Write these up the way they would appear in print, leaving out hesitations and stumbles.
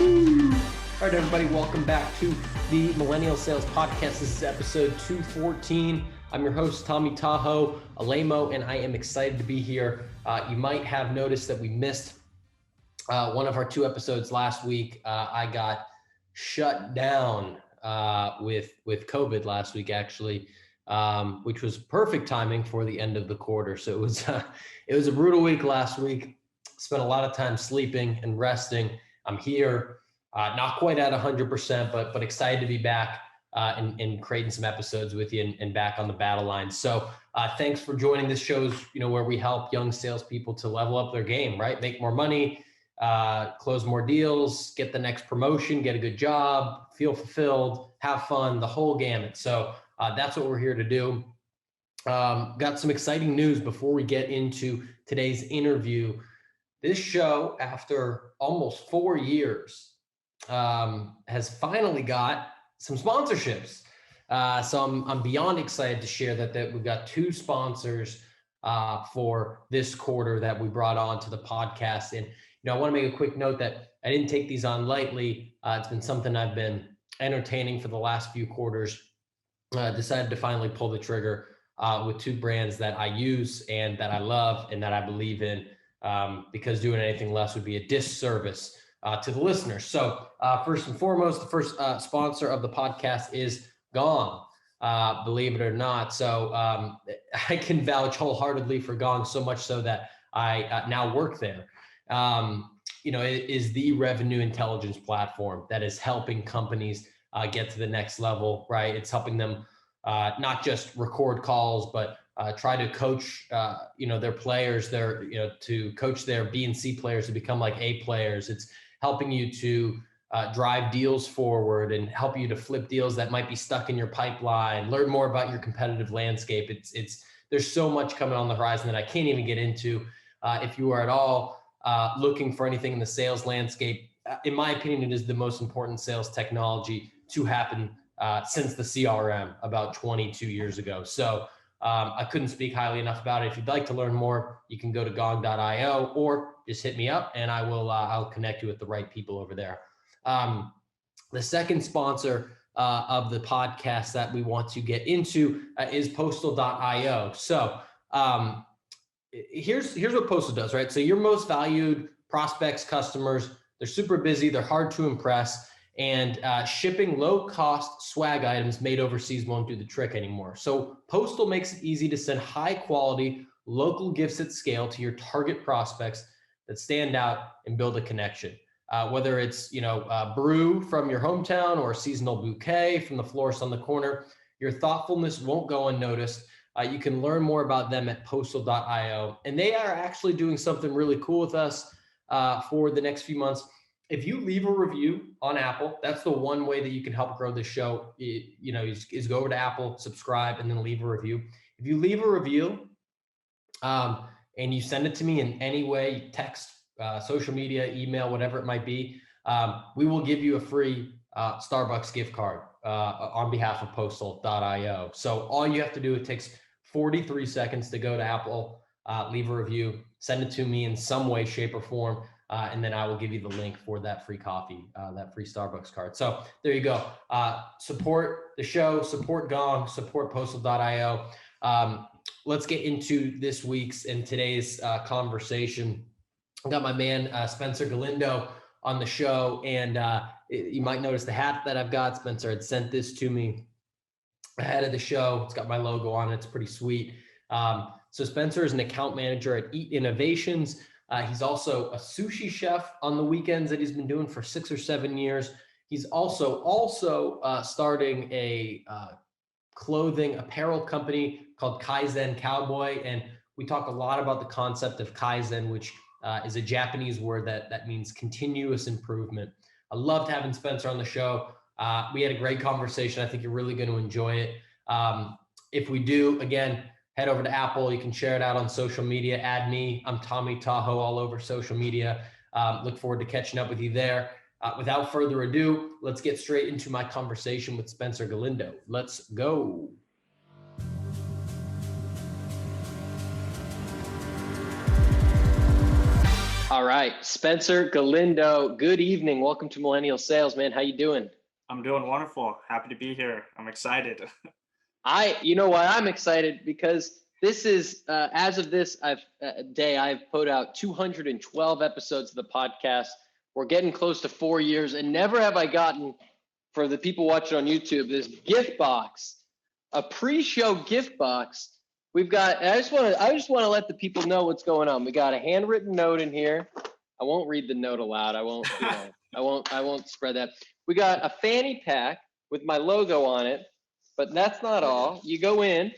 All right, everybody, welcome back to the Millennial Sales Podcast. This is episode 214. I'm your host, Tommy Tahoe Alemo, and I am excited to be here. You might have noticed that we missed one of our two episodes last week. I got shut down with COVID last week, actually, which was perfect timing for the end of the quarter. So it was a brutal week last week. Spent a lot of time sleeping and resting. I'm here. Not quite at 100%, but excited to be back and creating some episodes with you and back on the battle line. So thanks for joining. This show's, where we help young salespeople to level up their game, right? Make more money, close more deals, get the next promotion, get a good job, feel fulfilled, have fun, the whole gamut. So that's what we're here to do. Got some exciting news before we get into today's interview. This show, after almost 4 years, has finally got some sponsorships. So I'm beyond excited to share that we've got two sponsors for this quarter that we brought on to the podcast. And, I want to make a quick note that I didn't take these on lightly. It's been something I've been entertaining for the last few quarters. Decided to finally pull the trigger with two brands that I use and that I love and that I believe in, because doing anything less would be a disservice to the listeners. So first and foremost, the first sponsor of the podcast is Gong, believe it or not. So I can vouch wholeheartedly for Gong, so much so that I now work there. It is the revenue intelligence platform that is helping companies get to the next level, right? It's helping them not just record calls, but try to coach, their players, to coach their B and C players to become like A players. It's helping you to drive deals forward and help you to flip deals that might be stuck in your pipeline, learn more about your competitive landscape. There's so much coming on the horizon that I can't even get into. If you are at all looking for anything in the sales landscape, in my opinion, it is the most important sales technology to happen since the CRM about 22 years ago. So I couldn't speak highly enough about it. If you'd like to learn more, you can go to gong.io or just hit me up and I'll connect you with the right people over there. The second sponsor of the podcast that we want to get into is postal.io. So here's what Postal does, right? So your most valued prospects, customers, they're super busy, they're hard to impress, and shipping low-cost swag items made overseas won't do the trick anymore. So Postal makes it easy to send high-quality local gifts at scale to your target prospects that stand out and build a connection. Whether it's a brew from your hometown or a seasonal bouquet from the florist on the corner, your thoughtfulness won't go unnoticed. You can learn more about them at postal.io, and they are actually doing something really cool with us for the next few months. If you leave a review on Apple, that's the one way that you can help grow the show, is go over to Apple, subscribe, and then leave a review. If you leave a review and you send it to me in any way, text, social media, email, whatever it might be, we will give you a free Starbucks gift card on behalf of postal.io. So all you have to do, it takes 43 seconds to go to Apple, leave a review, send it to me in some way, shape, or form. And then I will give you the link for that free coffee, that free Starbucks card. So there you go. Support the show, support Gong, support postal.io. Let's get into this week's and today's conversation. I got my man, Spencer Galindo, on the show. And you might notice the hat that I've got. Spencer had sent this to me ahead of the show. It's got my logo on it. It's pretty sweet. So Spencer is an account manager at Eat Innovations. He's also a sushi chef on the weekends that he's been doing for 6 or 7 years. He's also starting a clothing apparel company called Kaizen Cowboy. And we talk a lot about the concept of Kaizen, which is a Japanese word that means continuous improvement. I loved having Spencer on the show. We had a great conversation. I think you're really going to enjoy it. If we do, again, head over to Apple. You can share it out on social media. Add me. I'm Tommy Tahoe all over social media. Look forward to catching up with you there. Without further ado, let's get straight into my conversation with Spencer Galindo. Let's go. All right, Spencer Galindo, good evening. Welcome to Millennial Sales, man. How you doing? I'm doing wonderful. Happy to be here. I'm excited. You know why I'm excited? Because this is, as of this day, I've put out 212 episodes of the podcast. We're getting close to 4 years, and never have I gotten, for the people watching on YouTube, this gift box, a pre-show gift box. We've got. I just want to let the people know what's going on. We got a handwritten note in here. I won't read the note aloud. I won't. I won't spread that. We got a fanny pack with my logo on it, but that's not all. You go in,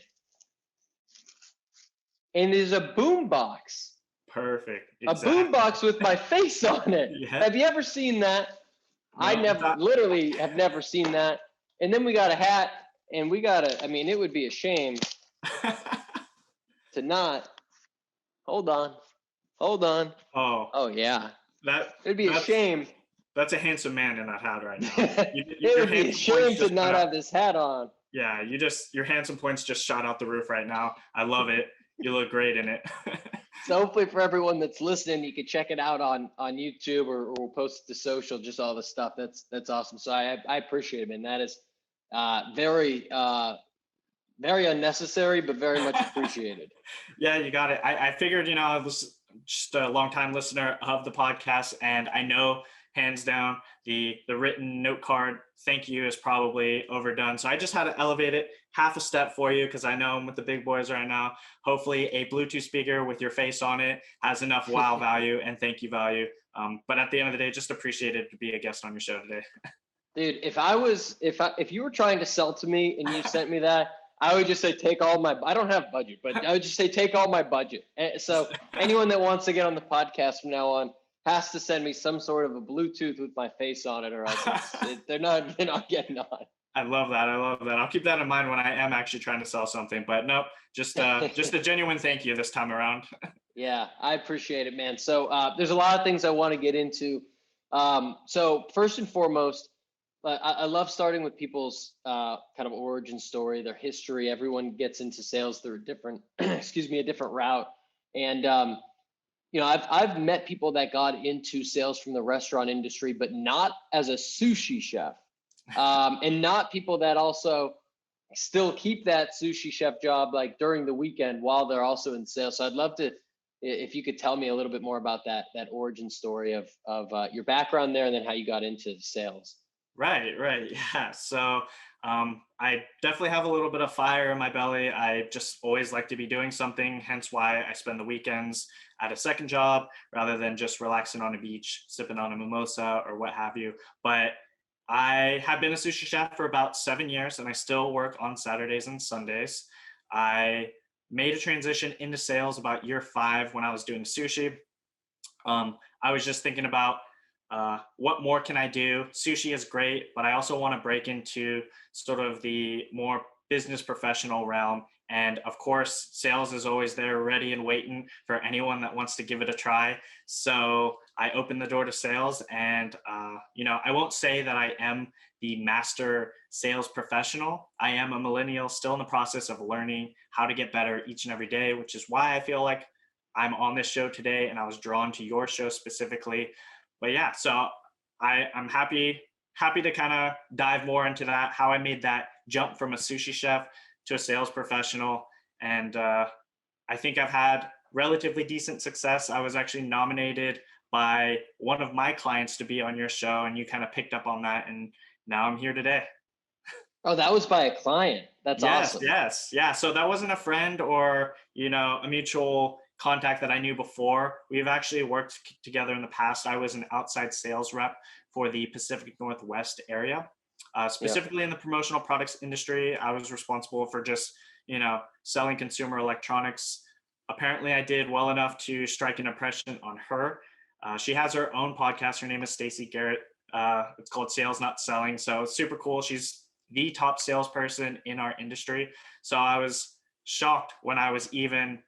and there's a boom box. Perfect. Exactly. A boom box with my face on it. Yeah. Have you ever seen that? No, I literally have never seen that. And then we got a hat, and we got a. I mean, it would be a shame to not. Hold on. Oh yeah. It'd be a shame. That's a handsome man in that hat right now. It would be a shame to not have this hat on. Yeah, your handsome points just shot out the roof right now. I love it. You look great in it. So hopefully for everyone that's listening, you can check it out on YouTube or we'll post it to social, just all the stuff. That's awesome. So I appreciate it, man. That is very unnecessary, but very much appreciated. Yeah, you got it. I figured, I was just a longtime listener of the podcast, and I know hands down the written note card thank you is probably overdone. So I just had to elevate it half a step for you, because I know I'm with the big boys right now. Hopefully a Bluetooth speaker with your face on it has enough wow value and thank you value. But at the end of the day, just appreciated to be a guest on your show today. Dude, if you were trying to sell to me and you sent me that, I would just say, take all my, I don't have budget, but I would just say, take all my budget. So anyone that wants to get on the podcast from now on has to send me some sort of a Bluetooth with my face on it, or else they're not getting on. I love that. I'll keep that in mind when I am actually trying to sell something, but nope, just a genuine thank you this time around. Yeah, I appreciate it, man. So there's a lot of things I want to get into. So first and foremost, I love starting with people's kind of origin story, their history. Everyone gets into sales through a different, a different route. And, I've met people that got into sales from the restaurant industry, but not as a sushi chef, and not people that also still keep that sushi chef job like during the weekend while they're also in sales. So I'd love to, if you could tell me a little bit more about that origin story of your background there, and then how you got into sales. Right. Yeah. So I definitely have a little bit of fire in my belly. I just always like to be doing something, hence why I spend the weekends at a second job rather than just relaxing on a beach, sipping on a mimosa or what have you. But I have been a sushi chef for about 7 years, and I still work on Saturdays and Sundays. I made a transition into sales about year 5 when I was doing sushi. I was just thinking about what more can I do? Sushi is great, but I also want to break into sort of the more business professional realm. And of course, sales is always there ready and waiting for anyone that wants to give it a try. So I opened the door to sales, and, I won't say that I am the master sales professional. I am a millennial still in the process of learning how to get better each and every day, which is why I feel like I'm on this show today, and I was drawn to your show specifically. But yeah, so I'm happy to kind of dive more into that, how I made that jump from a sushi chef to a sales professional. And I think I've had relatively decent success. I was actually nominated by one of my clients to be on your show, and you kind of picked up on that, and now I'm here today. Oh, that was by a client. That's awesome. Yes. Yeah. So that wasn't a friend or, a mutual contact that I knew before. We've actually worked together in the past. I was an outside sales rep for the Pacific Northwest area, specifically in the promotional products industry. I was responsible for just, selling consumer electronics. Apparently I did well enough to strike an impression on her. She has her own podcast. Her name is Stacey Garrett. It's called Sales Not Selling. So it's super cool. She's the top salesperson in our industry. So I was shocked when I was even,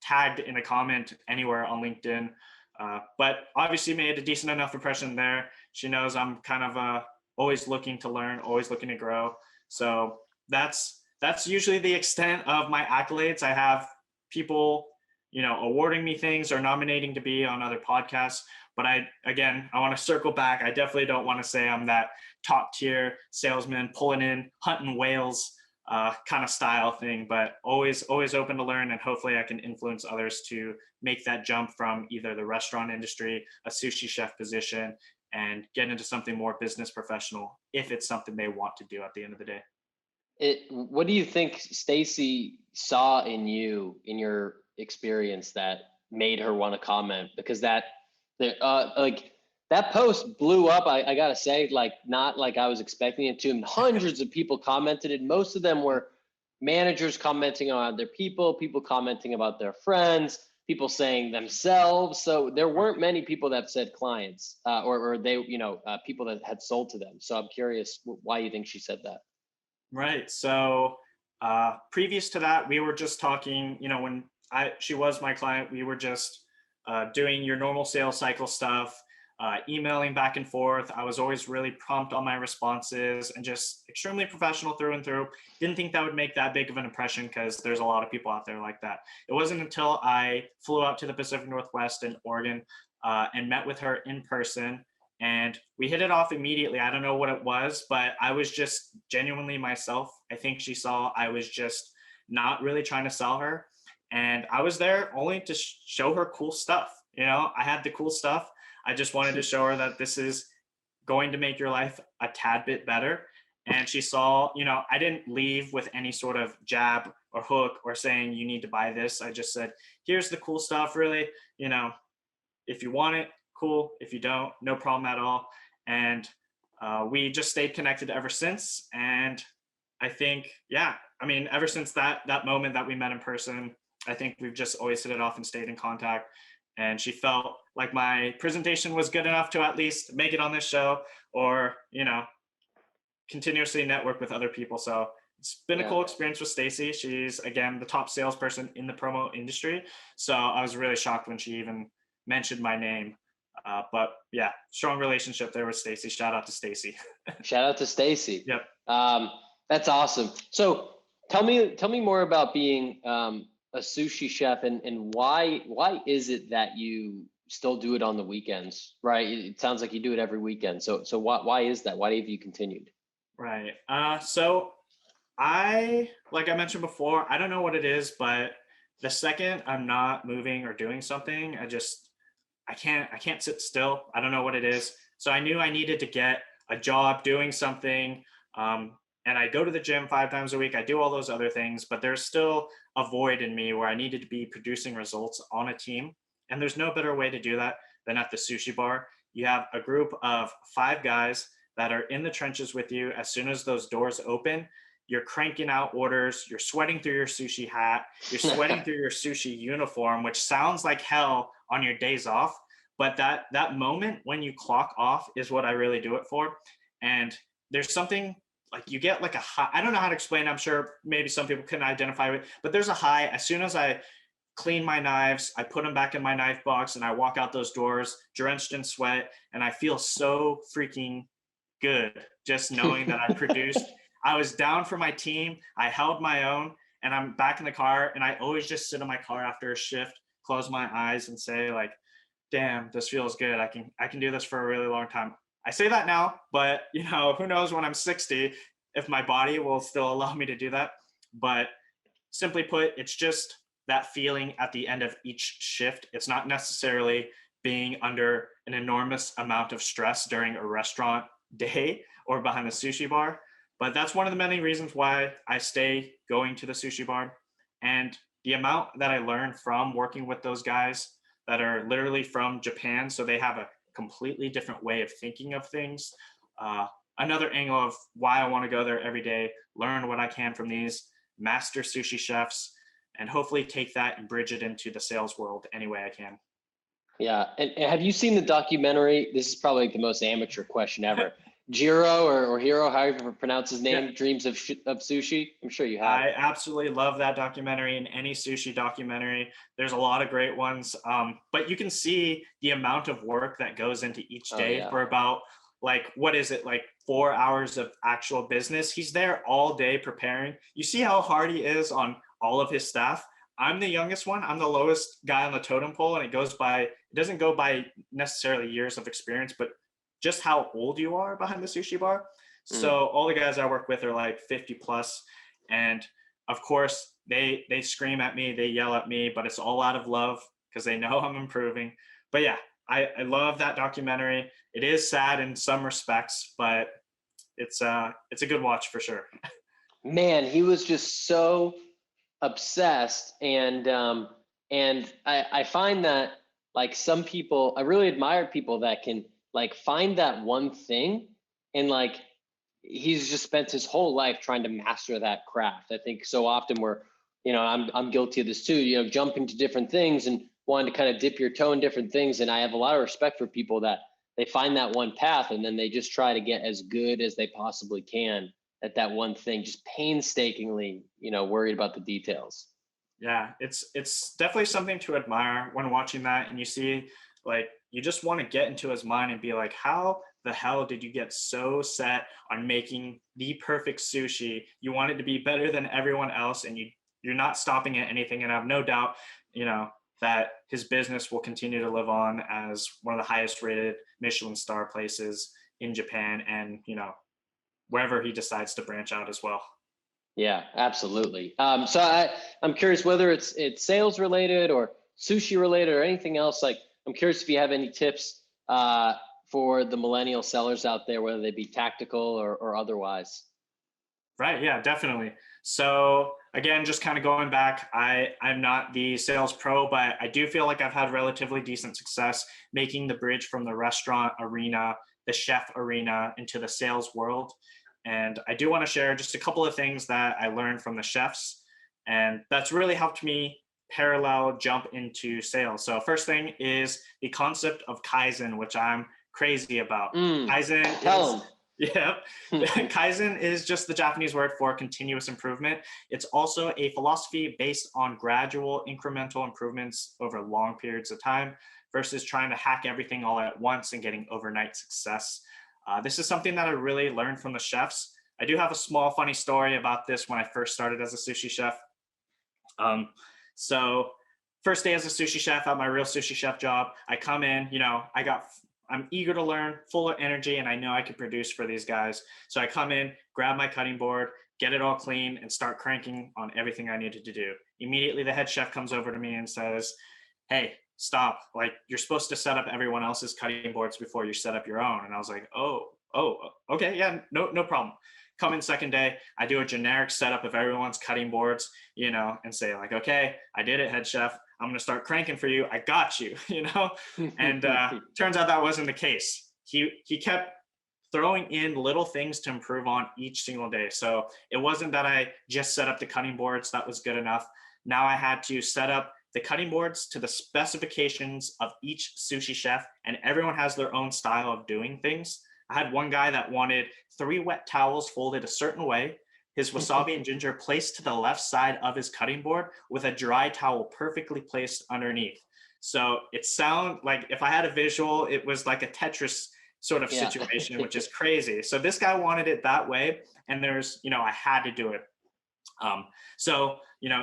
tagged in a comment anywhere on LinkedIn. But obviously made a decent enough impression there. She knows I'm kind of always looking to learn, always looking to grow. So that's usually the extent of my accolades. I have people, awarding me things or nominating to be on other podcasts. But I want to circle back. I definitely don't want to say I'm that top tier salesman pulling in, hunting whales kind of style thing, but always open to learn. And hopefully I can influence others to make that jump from either the restaurant industry, a sushi chef position, and get into something more business professional if it's something they want to do at the end of the day. What do you think Stacy saw in you, in your experience, that made her want to comment? Because that post blew up. I gotta say, not like I was expecting it to. And hundreds of people commented, and most of them were managers commenting on their people commenting about their friends, people saying themselves. So there weren't many people that said clients or they, people that had sold to them. So I'm curious why you think she said that. Right. So previous to that, we were just talking, when she was my client, we were just doing your normal sales cycle stuff, emailing back and forth. I was always really prompt on my responses and just extremely professional through and through. Didn't think that would make that big of an impression because there's a lot of people out there like that. It wasn't until I flew out to the Pacific Northwest in Oregon and met with her in person. And we hit it off immediately. I don't know what it was, but I was just genuinely myself. I think she saw I was just not really trying to sell her. And I was there only to show her cool stuff. I had the cool stuff. I just wanted to show her that this is going to make your life a tad bit better. And she saw, I didn't leave with any sort of jab or hook or saying you need to buy this. I just said, here's the cool stuff, really. If you want it, cool. If you don't, no problem at all. And we just stayed connected ever since. And I think, ever since that moment that we met in person, I think we've just always hit it off and stayed in contact. And she felt like my presentation was good enough to at least make it on this show or, continuously network with other people. So it's been a cool experience with Stacy. She's, again, the top salesperson in the promo industry. So I was really shocked when she even mentioned my name. But yeah, strong relationship there with Stacy. Shout out to Stacy. Shout out to Stacy. Yep. That's awesome. So tell me more about being a sushi chef and why is it that you still do it on the weekends, right? It sounds like you do it every weekend. So why is that? Why have you continued? Right. So like I mentioned before, I don't know what it is, but the second I'm not moving or doing something, I can't sit still. I don't know what it is. So I knew I needed to get a job doing something. And I go to the gym 5 times a week. I do all those other things, but there's still a void in me where I needed to be producing results on a team. And there's no better way to do that than at the sushi bar. You have a group of 5 guys that are in the trenches with you. As soon as those doors open, you're cranking out orders, you're sweating through your sushi hat, you're sweating through your sushi uniform, which sounds like hell on your days off. But that moment when you clock off is what I really do it for. And there's something like you get like a high, I don't know how to explain. I'm sure maybe some people can identify with, but there's a high as soon as I clean my knives, I put them back in my knife box and I walk out those doors drenched in sweat. And I feel so freaking good just knowing that I produced. I was down for my team. I held my own and I'm back in the car. And I always just sit in my car after a shift, close my eyes and say like, damn, this feels good. I can do this for a really long time. I say that now, but who knows when I'm 60 if my body will still allow me to do that. But simply put, it's just that feeling at the end of each shift. It's not necessarily being under an enormous amount of stress during a restaurant day or behind the sushi bar. But that's one of the many reasons why I stay going to the sushi bar. And the amount that I learned from working with those guys that are literally from Japan, so they have a completely different way of thinking of things. Another angle of why I want to go there every day, learn what I can from these master sushi chefs, and hopefully take that and bridge it into the sales world any way I can. Yeah. And have you seen the documentary? This is probably the most amateur question ever. Jiro or Hiro, however you pronounce his name, yeah. Dreams of Sushi. I'm sure you have. I absolutely love that documentary and any sushi documentary. There's a lot of great ones. But you can see the amount of work that goes into each day for about like 4 hours of actual business. He's there all day preparing. You see how hard he is on all of his staff. I'm the youngest one. I'm the lowest guy on the totem pole, and it doesn't go by necessarily years of experience, but just how old you are behind the sushi bar. So all the guys I work with are like 50 plus. And of course they scream at me, they yell at me, but it's all out of love because they know I'm improving. But yeah, I love that documentary. It is sad in some respects, but it's a good watch for sure. Man, he was just so obsessed, and I find that like some people, I really admire people that can like find that one thing, and like he's just spent his whole life trying to master that craft. I think so often I'm guilty of this too, jumping to different things and wanting to kind of dip your toe in different things. And I have a lot of respect for people that they find that one path and then they just try to get as good as they possibly can at that one thing, just painstakingly, worried about the details. Yeah, it's definitely something to admire when watching that, and you see like you just want to get into his mind and be like, how the hell did you get so set on making the perfect sushi? You want it to be better than everyone else, and you're not stopping at anything. And I have no doubt, that his business will continue to live on as one of the highest rated Michelin star places in Japan, and wherever he decides to branch out as well. Yeah, absolutely. So I'm curious whether it's sales related or sushi related or anything else. Like, I'm curious if you have any tips for the millennial sellers out there, whether they be tactical or otherwise. Right. Yeah, definitely. So again, just kind of going back, I'm not the sales pro, but I do feel like I've had relatively decent success making the bridge from the restaurant arena, the chef arena, into the sales world. And I do want to share just a couple of things that I learned from the chefs, and that's really helped me parallel jump into sales. So first thing is the concept of Kaizen, which I'm crazy about. Kaizen Kaizen is just the Japanese word for continuous improvement. It's also a philosophy based on gradual incremental improvements over long periods of time versus trying to hack everything all at once and getting overnight success. This is something that I really learned from the chefs. I do have a small funny story about this when I first started as a sushi chef. So first day as a sushi chef at my real sushi chef job, I come in, I'm eager to learn, full of energy, and I know I could produce for these guys. So I come in, grab my cutting board, get it all clean, and start cranking on everything I needed to do. Immediately, the head chef comes over to me and says, "Hey, stop. Like, you're supposed to set up everyone else's cutting boards before you set up your own." And I was like, oh, okay, yeah, no problem. Come in second day, I do a generic setup of everyone's cutting boards, and say like, okay, I did it, head chef. I'm going to start cranking for you. I got you, and turns out that wasn't the case. He kept throwing in little things to improve on each single day. So it wasn't that I just set up the cutting boards. That was good enough. Now I had to set up the cutting boards to the specifications of each sushi chef, and everyone has their own style of doing things. I had one guy that wanted 3 wet towels folded a certain way, his wasabi and ginger placed to the left side of his cutting board with a dry towel perfectly placed underneath. So it sounded like, if I had a visual, it was like a Tetris sort of situation, which is crazy. So this guy wanted it that way, and I had to do it. So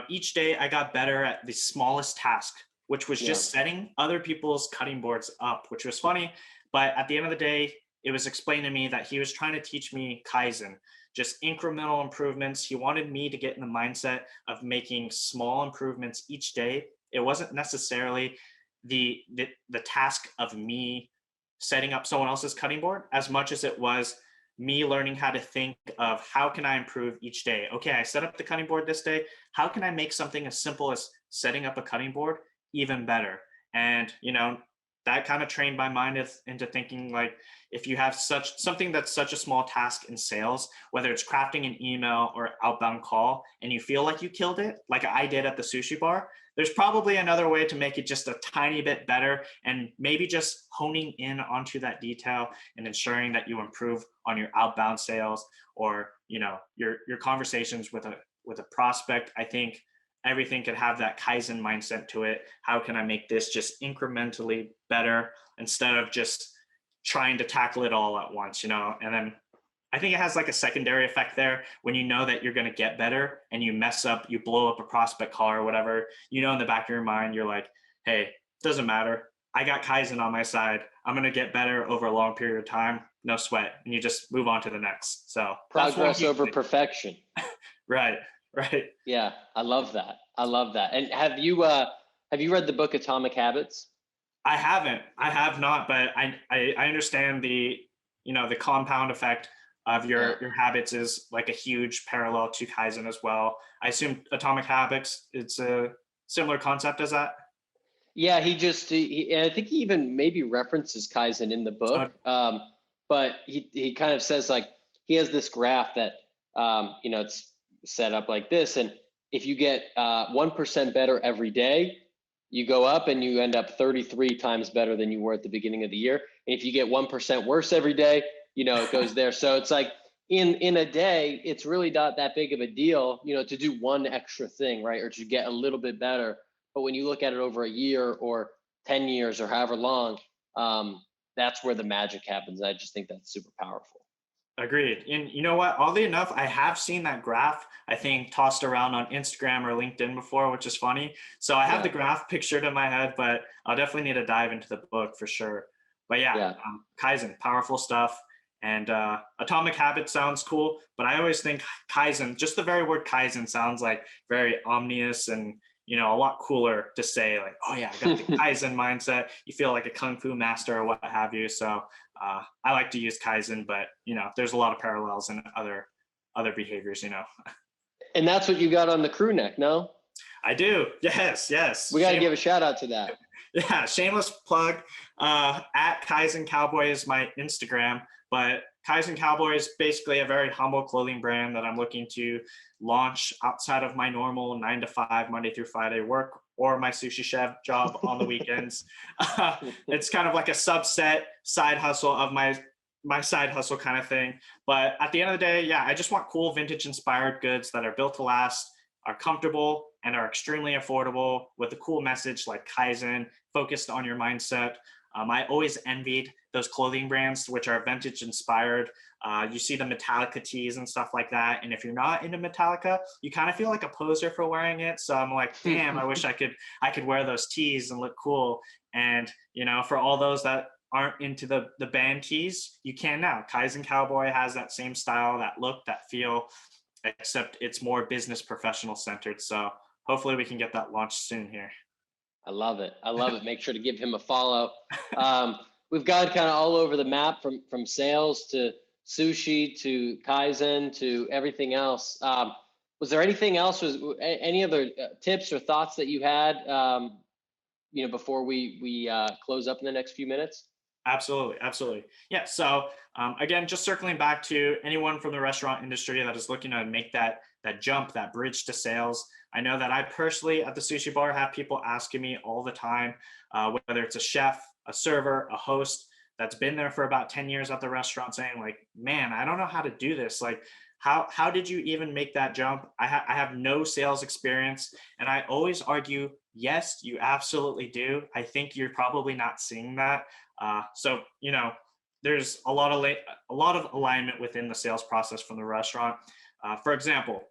each day I got better at the smallest task, which was just setting other people's cutting boards up, which was funny. But at the end of the day, it was explained to me that he was trying to teach me Kaizen, just incremental improvements. He wanted me to get in the mindset of making small improvements each day. It wasn't necessarily the task of me setting up someone else's cutting board as much as it was me learning how to think of how can I improve each day. Okay, I set up the cutting board this day. How can I make something as simple as setting up a cutting board even better? And, that kind of trained my mind into thinking, like, if you have something that's such a small task in sales, whether it's crafting an email or outbound call, and you feel like you killed it, like I did at the sushi bar, there's probably another way to make it just a tiny bit better, and maybe just honing in onto that detail and ensuring that you improve on your outbound sales or, your conversations with a prospect. I think everything could have that Kaizen mindset to it. How can I make this just incrementally better instead of just trying to tackle it all at once, And then I think it has like a secondary effect there when you know that you're going to get better and you mess up, you blow up a prospect call or whatever, you know, in the back of your mind, you're like, hey, doesn't matter. I got Kaizen on my side. I'm going to get better over a long period of time. No sweat. And you just move on to the next. So progress over perfection. Right. Yeah. I love that. And have you read the book Atomic Habits? I haven't. I have not, but I understand the compound effect of your habits is like a huge parallel to Kaizen as well. I assume Atomic Habits, it's a similar concept as that. Yeah, and I think he even maybe references Kaizen in the book. But he kind of says, like, he has this graph that it's set up like this, and if you get 1% better every day, you go up and you end up 33 times better than you were at the beginning of the year. And if you get 1% worse every day, it goes there. So it's like in a day, it's really not that big of a deal, to do one extra thing, right? Or to get a little bit better. But when you look at it over a year or 10 years or however long, that's where the magic happens. I just think that's super powerful. Agreed. And you know what? Oddly enough, I have seen that graph, I think, tossed around on Instagram or LinkedIn before, which is funny. So I have the graph pictured in my head, but I'll definitely need to dive into the book for sure. But Kaizen, powerful stuff. And Atomic Habits sounds cool, but I always think Kaizen, just the very word Kaizen sounds like very ominous and a lot cooler to say, like, oh yeah, I got the Kaizen mindset. You feel like a Kung Fu master or what have you. So I like to use Kaizen, but there's a lot of parallels in other behaviors, And that's what you got on the crew neck, no? I do. Yes. We got to give a shout out to that. Yeah, shameless plug. At Kaizen Cowboy is my Instagram, but Kaizen Cowboy is basically a very humble clothing brand that I'm looking to launch outside of my normal 9 to 5 Monday through Friday work or my sushi chef job on the weekends. It's kind of like a subset side hustle of my side hustle kind of thing. But at the end of the day, I just want cool vintage inspired goods that are built to last, are comfortable, and are extremely affordable with a cool message like Kaizen, focused on your mindset. I always envied those clothing brands which are vintage inspired. You see the Metallica tees and stuff like that. And if you're not into Metallica, you kind of feel like a poser for wearing it. So I'm like, damn, I wish I could wear those tees and look cool. And, for all those that aren't into the band tees, you can now. Kaizen Cowboy has that same style, that look, that feel, except it's more business professional centered. So hopefully we can get that launched soon here. I love it. Make sure to give him a follow. We've gone kind of all over the map from sales to sushi to Kaizen to everything else. Was there anything else? Was any other tips or thoughts that you had, before we close up in the next few minutes? Absolutely. Yeah. So again, just circling back to anyone from the restaurant industry that is looking to make that jump, that bridge to sales. I know that I personally at the sushi bar have people asking me all the time, whether it's a chef, a server, a host that's been there for about 10 years at the restaurant saying like, man, I don't know how to do this. Like, how did you even make that jump? I have no sales experience. And I always argue, yes, you absolutely do. I think you're probably not seeing that. So, there's a lot of alignment within the sales process from the restaurant. For example,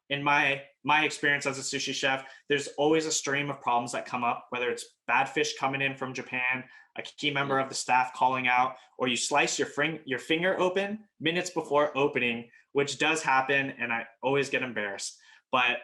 in my experience as a sushi chef, there's always a stream of problems that come up, whether it's bad fish coming in from Japan, a key member of the staff calling out, or you slice your finger open minutes before opening, which does happen, and I always get embarrassed. But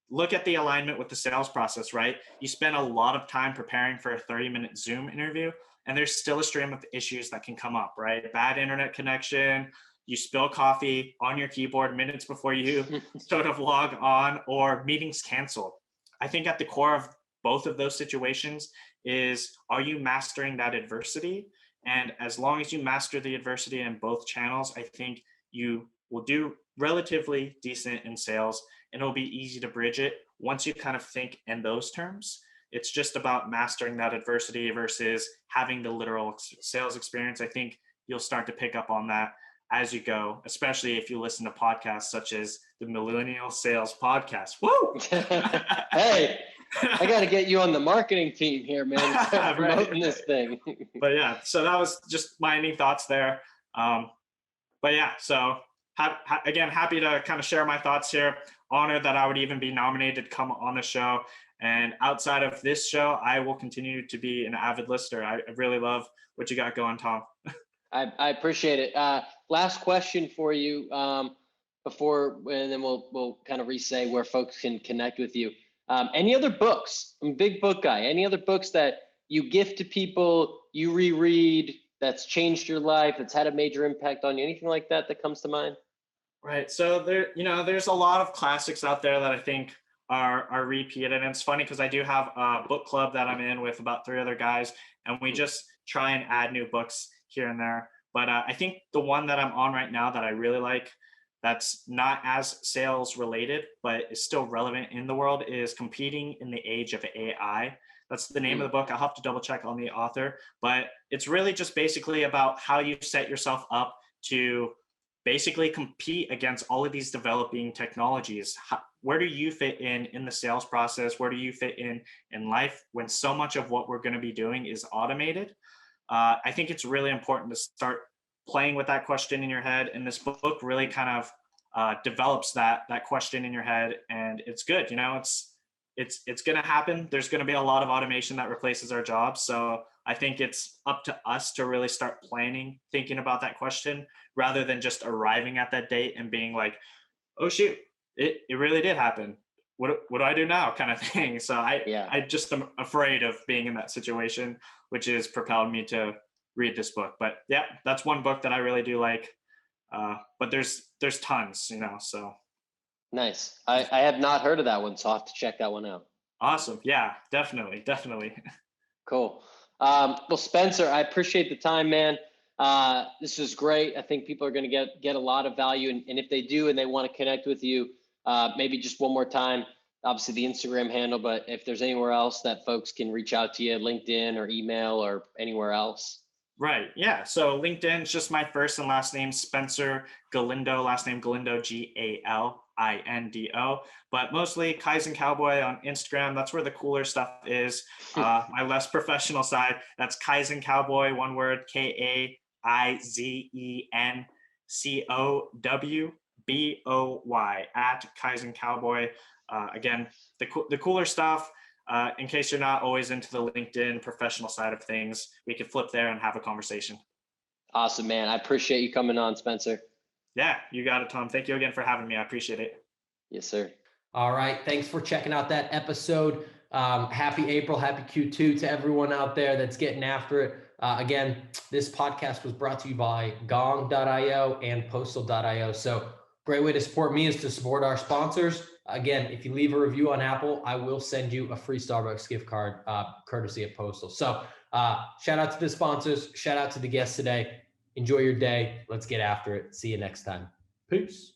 look at the alignment with the sales process, right? You spend a lot of time preparing for a 30-minute Zoom interview, and there's still a stream of issues that can come up, right? Bad internet connection, you spill coffee on your keyboard minutes before you sort of log on, or meetings canceled. I think at the core of both of those situations is, are you mastering that adversity? And as long as you master the adversity in both channels, I think you will do relatively decent in sales, and it'll be easy to bridge it once you kind of think in those terms. It's just about mastering that adversity versus having the literal sales experience. I think you'll start to pick up on that as you go, especially if you listen to podcasts such as the Millennial Sales Podcast. Woo! Hey, I got to get you on the marketing team here, man. Start promoting this thing. But yeah, so that was just my ending thoughts there. But but yeah, so again, happy to kind of share my thoughts here. Honored that I would even be nominated to come on the show. And outside of this show, I will continue to be an avid listener. I really love what you got going, Tom. I appreciate it. Last question for you before, and then we'll kind of re-say where folks can connect with you. Any other books? I'm a big book guy. Any other books that you gift to people, you reread, that's changed your life, that's had a major impact on you? Anything like that comes to mind? Right. So there's a lot of classics out there that I think are repeated. And it's funny because I do have a book club that I'm in with about 3 other guys, and we just try and add new books here and there. But I think the one that I'm on right now that I really like, that's not as sales related, but is still relevant in the world, is Competing in the Age of AI. That's the name of the book. I'll have to double check on the author, but it's really just basically about how you set yourself up to basically compete against all of these developing technologies. Where do you fit in the sales process? Where do you fit in life when so much of what we're going to be doing is automated? I think it's really important to start playing with that question in your head. And this book really kind of develops that question in your head. And it's good. It's going to happen. There's going to be a lot of automation that replaces our jobs. So I think it's up to us to really start planning, thinking about that question, rather than just arriving at that date and being like, oh shoot, it really did happen. What do I do now, kind of thing. So I just am afraid of being in that situation, which has propelled me to read this book. But yeah, that's one book that I really do like. But there's tons, so. Nice. I have not heard of that one, so I'll have to check that one out. Awesome. Yeah, definitely. Cool. Well, Spencer, I appreciate the time, man. This is great. I think people are going to get a lot of value. And if they do and they want to connect with you, maybe just one more time, obviously the Instagram handle, but if there's anywhere else that folks can reach out to you, LinkedIn or email or anywhere else. Right. Yeah. So LinkedIn is just my first and last name, Spencer Galindo, last name Galindo, Galindo, but mostly Kaizen Cowboy on Instagram. That's where the cooler stuff is. My less professional side, that's Kaizen Cowboy, one word, KAIZENCOWBOY at Kaizen Cowboy. Again, the cooler stuff. In case you're not always into the LinkedIn professional side of things, we could flip there and have a conversation. Awesome, man. I appreciate you coming on, Spencer. Yeah, you got it, Tom. Thank you again for having me. I appreciate it. Yes, sir. All right. Thanks for checking out that episode. Happy April, happy Q2 to everyone out there that's getting after it. Again, this podcast was brought to you by gong.io and postal.io. So great way to support me is to support our sponsors. Again, if you leave a review on Apple, I will send you a free Starbucks gift card, courtesy of Postal. So shout out to the sponsors. Shout out to the guests today. Enjoy your day. Let's get after it. See you next time. Peace.